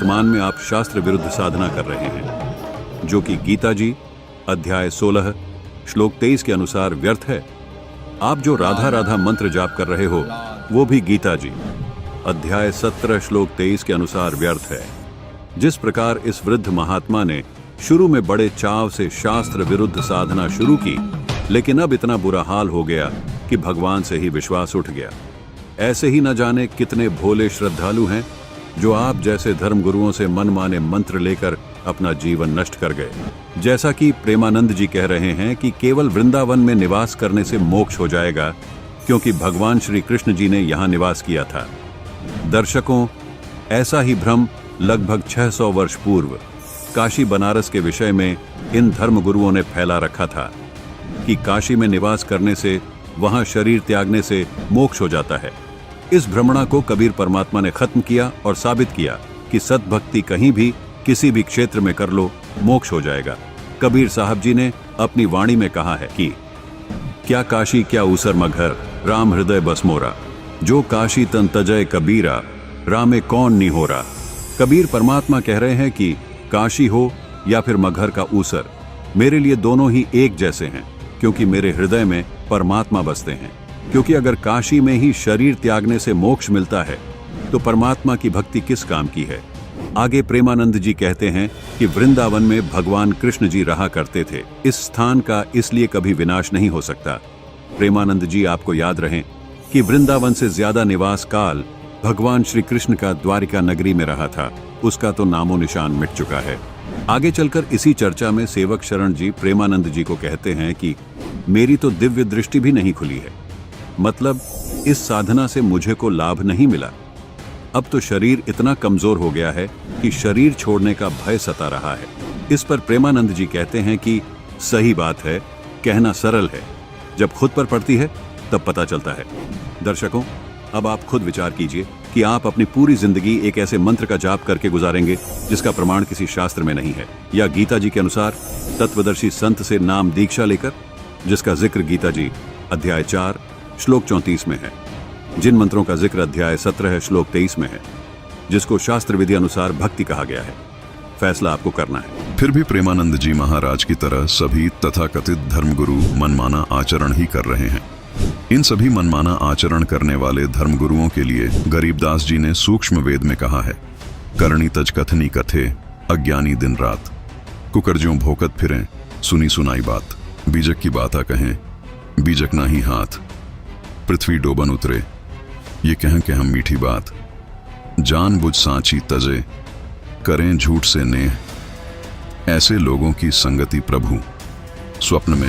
वर्तमान में आप शास्त्र विरुद्ध साधना कर रहे हैं, जो कि गीता जी अध्याय 16 श्लोक 23 के अनुसार व्यर्थ है। आप जो राधा राधा मंत्र जाप कर रहे हो, वो भी गीता जी अध्याय 17 श्लोक 23 के अनुसार व्यर्थ है। जिस प्रकार इस वृद्ध महात्मा ने शुरू में बड़े चाव से शास्त्र विरुद्ध साधना शुरू की, लेकिन अब इतना बुरा हाल हो गया कि भगवान से ही विश्वास उठ गया। ऐसे ही न जाने कितने भोले श्रद्धालु हैं जो आप जैसे धर्मगुरुओं से मनमाने मंत्र लेकर अपना जीवन नष्ट कर गए। जैसा कि प्रेमानंद जी कह रहे हैं कि केवल वृंदावन में निवास करने से मोक्ष हो जाएगा, क्योंकि भगवान श्री कृष्ण जी ने यहाँ निवास किया था। दर्शकों, ऐसा ही भ्रम लगभग 600 वर्ष पूर्व काशी बनारस के विषय में इन धर्मगुरुओं ने फैला रखा था कि काशी में निवास करने से वहां शरीर त्यागने से मोक्ष हो जाता है। इस भ्रमणा को कबीर परमात्मा ने खत्म किया और साबित किया कि सद्भक्ति कहीं भी किसी भी क्षेत्र में कर लो, मोक्ष हो जाएगा। कबीर साहब जी ने अपनी वाणी में कहा है कि क्या काशी क्या ऊसर मघर, राम हृदय बस मोरा, जो काशी तन तजय कबीरा, रामे कौन निहोरा। कबीर परमात्मा कह रहे हैं कि काशी हो या फिर मघर का ऊसर, मेरे लिए दोनों ही एक जैसे हैं, क्योंकि मेरे हृदय में परमात्मा बसते हैं। क्योंकि अगर काशी में ही शरीर त्यागने से मोक्ष मिलता है, तो परमात्मा की भक्ति किस काम की है। आगे प्रेमानंद जी कहते हैं कि वृंदावन में भगवान कृष्ण जी रहा करते थे। इस स्थान का इसलिए कभी विनाश नहीं हो सकता। प्रेमानंद जी, आपको याद रहे कि वृंदावन से ज्यादा निवास काल भगवान श्री कृष्ण का द्वारिका नगरी में रहा था। उसका तो नामो निशान मिट चुका है। आगे चलकर इसी चर्चा में सेवक शरण जी प्रेमानंद जी को कहते हैं कि मेरी तो दिव्य दृष्टि भी नहीं खुली है, मतलब इस साधना से मुझे को लाभ नहीं मिला। अब तो शरीर इतना कमजोर हो गया है कि शरीर छोड़ने का भय सता रहा है। इस पर प्रेमानंद जी कहते हैं कि सही बात है, कहना सरल है, जब खुद पर पड़ती है तब पता चलता है। दर्शकों, अब आप खुद विचार कीजिए कि आप अपनी पूरी जिंदगी एक ऐसे मंत्र का जाप करके गुजारेंगे जिसका प्रमाण किसी शास्त्र में नहीं है, या गीता जी के अनुसार तत्वदर्शी संत से नाम दीक्षा लेकर, जिसका जिक्र गीता जी अध्याय 4 श्लोक 34 में है, जिन मंत्रों का जिक्र अध्याय 17 श्लोक 23 में है, जिसको शास्त्र विधि अनुसार भक्ति कहा गया है। फैसला आपको करना है। फिर भी प्रेमानंद जी महाराज की तरह सभी तथाकथित धर्मगुरु मनमाना आचरण ही कर रहे हैं। इन सभी मनमाना आचरण करने वाले धर्मगुरुओं के लिए गरीबदास जी ने सूक्ष्म वेद में कहा है, करणी तज कथनी कथे, अज्ञानी दिन रात, कुकर्जियों भोकत फिरें, सुनी सुनाई बात, बीजक की बाता कहें, बीजक ना ही हाथ, पृथ्वी डोबन उतरे, ये कहें कि हम मीठी बात, जान बुझ सांची तजे, करें झूठ से नेह। ऐसे लोगों की संगति प्रभु स्वप्न में